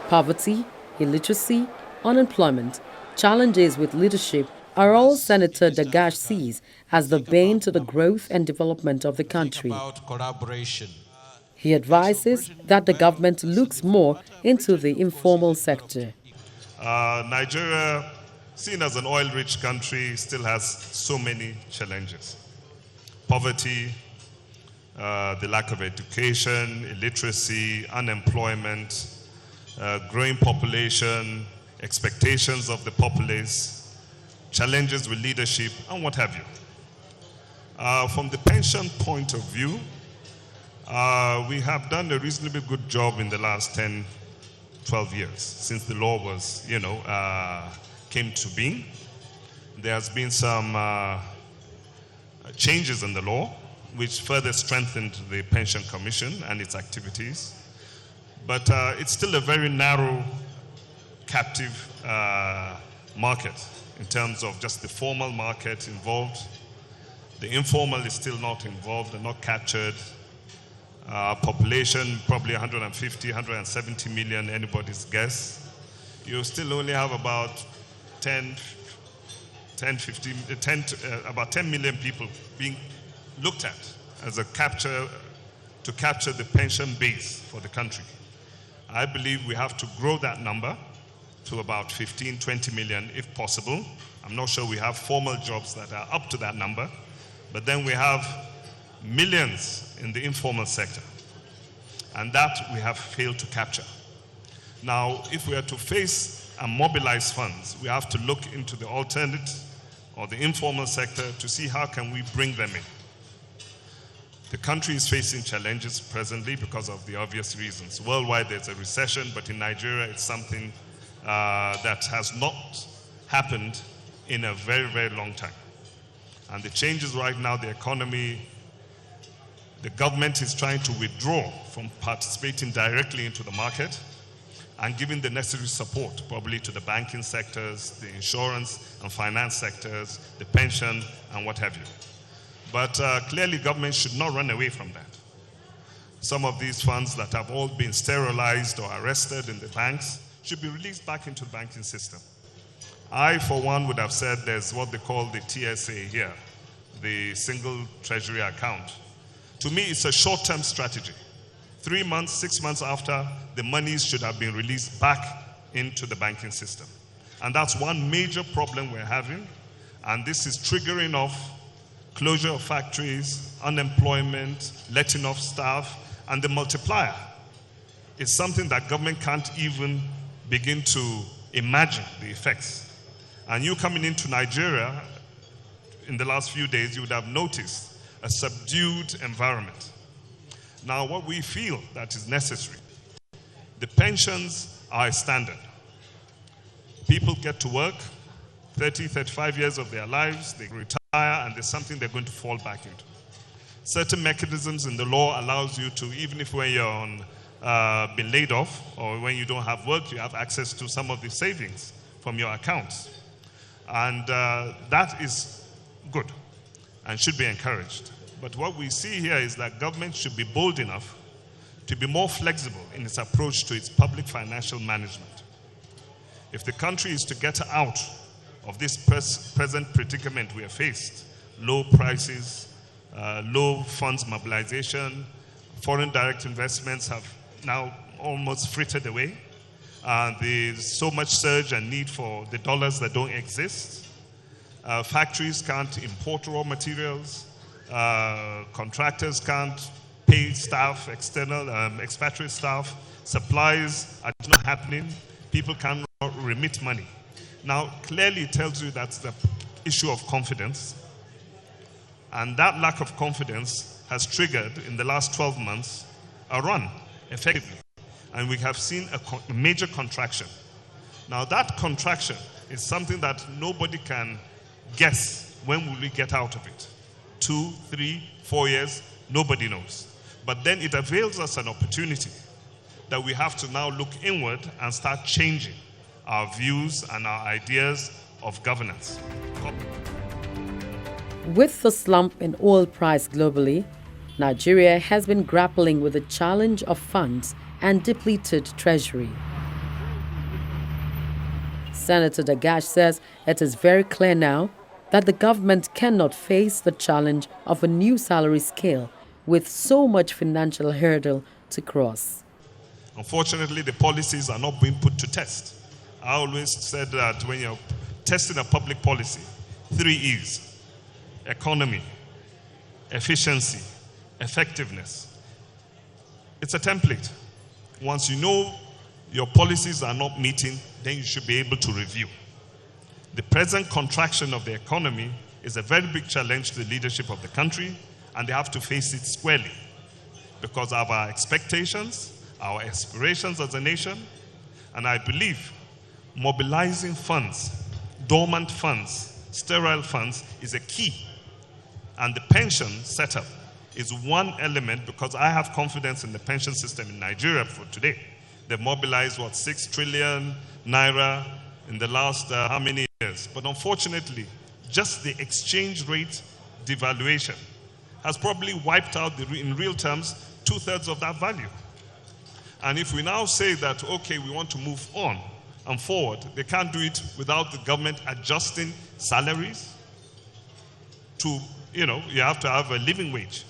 Poverty, illiteracy, unemployment, challenges with leadership are all Senator Dagash sees as the bane to the growth and development of the country. About collaboration. He advises that the government looks more into the informal sector. Nigeria, seen as an oil-rich country, still has so many challenges. Poverty, the lack of education, illiteracy, unemployment, growing population, expectations of the populace, challenges with leadership, and what have you. From the pension point of view, we have done a reasonably good job in the last 10, 12 years since the law was, came to being. There has been some changes in the law which further strengthened the Pension Commission and its activities. But it's still a very narrow, captive market in terms of just the formal market involved. The informal is still not involved and not captured. Population, probably 150, 170 million, anybody's guess. You still only have about about 10 million people being looked at as a to capture the pension base for the country. I believe we have to grow that number to about 15, 20 million if possible. I'm not sure we have formal jobs that are up to that number, but then we have millions in the informal sector, and that we have failed to capture. Now, if we are to face and mobilize funds, we have to look into the alternate or the informal sector to see how can we bring them in. The country is facing challenges presently because of the obvious reasons. Worldwide, there's a recession, but in Nigeria, it's something that has not happened in a very, very long time. And the changes right now, the economy, the government is trying to withdraw from participating directly into the market and giving the necessary support, probably to the banking sectors, the insurance and finance sectors, the pension, and what have you. But clearly, government should not run away from that. Some of these funds that have all been sterilized or arrested in the banks should be released back into the banking system. I, for one, would have said there's what they call the TSA here, the single treasury account. To me, it's a short-term strategy. 3 months, 6 months after, the monies should have been released back into the banking system. And that's one major problem we're having. And this is triggering off closure of factories, unemployment, letting off staff, and the multiplier is something that government can't even begin to imagine the effects. And you coming into Nigeria in the last few days, you would have noticed a subdued environment. Now, what we feel that is necessary, the pensions are a standard. People get to work, 30, 35 years of their lives, they retire, and there's something they're going to fall back into. Certain mechanisms in the law allows you to, even if when you're on, been laid off, or when you don't have work, you have access to some of the savings from your accounts. And that is good and should be encouraged. But what we see here is that government should be bold enough to be more flexible in its approach to its public financial management. If the country is to get out of this present predicament we are faced, low prices, low funds mobilization, foreign direct investments have now almost frittered away. There's so much surge and need for the dollars that don't exist. Factories can't import raw materials. Contractors can't pay staff, external expatriate staff. Supplies are not happening. People cannot remit money. Now, clearly it tells you that's the issue of confidence. And that lack of confidence has triggered, in the last 12 months, a run, effectively. And we have seen a major contraction. Now, that contraction is something that nobody can guess when will we get out of it. 2, 3, 4 years, nobody knows. But then it avails us an opportunity that we have to now look inward and start changing our views and our ideas of governance. With the slump in oil price globally, Nigeria has been grappling with the challenge of funds and depleted treasury. Senator Dagash says it is very clear now that the government cannot face the challenge of a new salary scale with so much financial hurdle to cross. Unfortunately, the policies are not being put to test. I always said that when you're testing a public policy, 3 E's: economy, efficiency, effectiveness. It's a template. Once you know your policies are not meeting, then you should be able to review. The present contraction of the economy is a very big challenge to the leadership of the country, and they have to face it squarely because of our expectations, our aspirations as a nation, and I believe mobilizing funds, dormant funds, sterile funds is a key. And the pension setup is one element because I have confidence in the pension system in Nigeria for today. They've mobilized, 6 trillion naira in the last how many years? But unfortunately, just the exchange rate devaluation has probably wiped out, in real terms, 2/3 of that value. And if we now say that, okay, we want to move on and forward, they can't do it without the government adjusting salaries to, you have to have a living wage.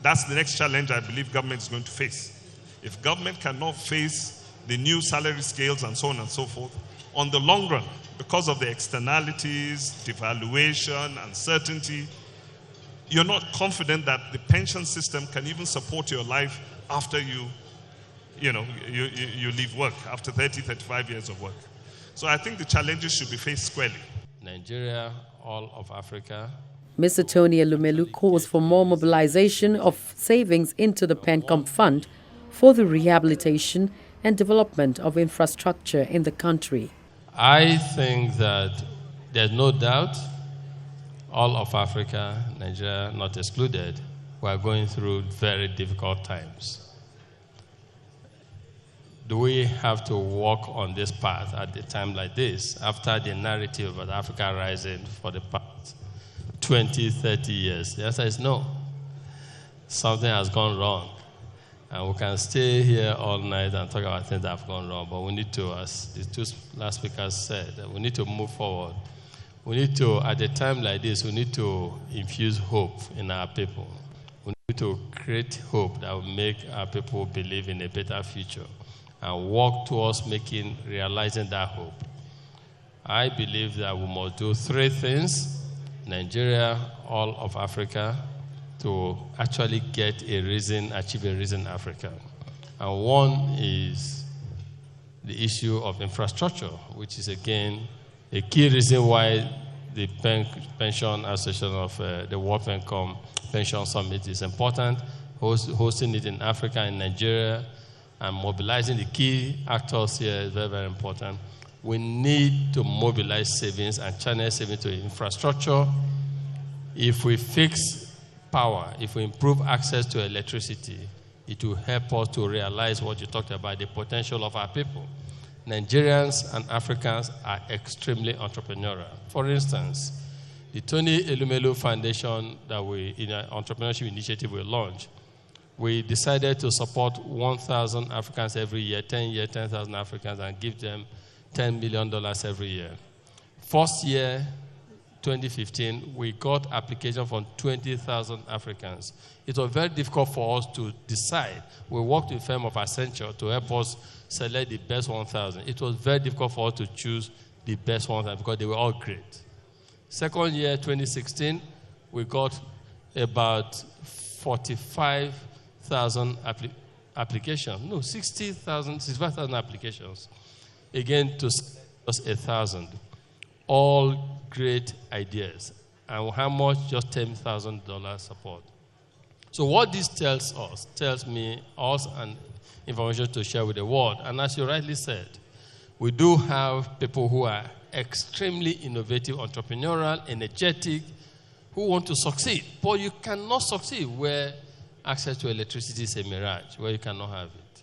That's the next challenge I believe government is going to face. If government cannot face the new salary scales and so on and so forth, on the long run, because of the externalities, devaluation, uncertainty, you're not confident that the pension system can even support your life after you leave work, after 30, 35 years of work. So I think the challenges should be faced squarely. Nigeria, all of Africa. Mr. Tony Elumelu calls for more mobilization of savings into the PenCom Fund for the rehabilitation and development of infrastructure in the country. I think that there's no doubt all of Africa, Nigeria not excluded, we are going through very difficult times. Do we have to walk on this path at a time like this, after the narrative of Africa rising for the past 20, 30 years? The answer is no. Something has gone wrong. And we can stay here all night and talk about things that have gone wrong, but we need to, as the 2 last speakers said, we need to move forward. We need to, at a time like this, we need to infuse hope in our people. We need to create hope that will make our people believe in a better future and work towards realizing that hope. I believe that we must do 3 things: Nigeria, all of Africa, to actually achieve a risen Africa. And one is the issue of infrastructure, which is again a key reason why the Pension Association of the World PenCom Pension Summit is important, hosting it in Africa and Nigeria, and mobilizing the key actors here is very, very important. We need to mobilize savings and channel savings to infrastructure. If we fix power, if we improve access to electricity, it will help us to realize what you talked about, the potential of our people. Nigerians and Africans are extremely entrepreneurial. For instance, the Tony Elumelu Foundation in an entrepreneurship initiative we launched, we decided to support 1,000 Africans every year, 10,000 Africans, and give them $10 million every year. First year, 2015, we got applications from 20,000 Africans. It was very difficult for us to decide. We worked with a firm of Accenture to help us select the best 1,000. It was very difficult for us to choose the best 1,000 because they were all great. Second year, 2016, we got about 45,000 applications. No, 65,000 applications. Again, to just 1,000. All great ideas. And how much? Just $10,000 support. So what this tells me, and information to share with the world. And as you rightly said, we do have people who are extremely innovative, entrepreneurial, energetic, who want to succeed. But you cannot succeed where access to electricity is a mirage, where you cannot have it.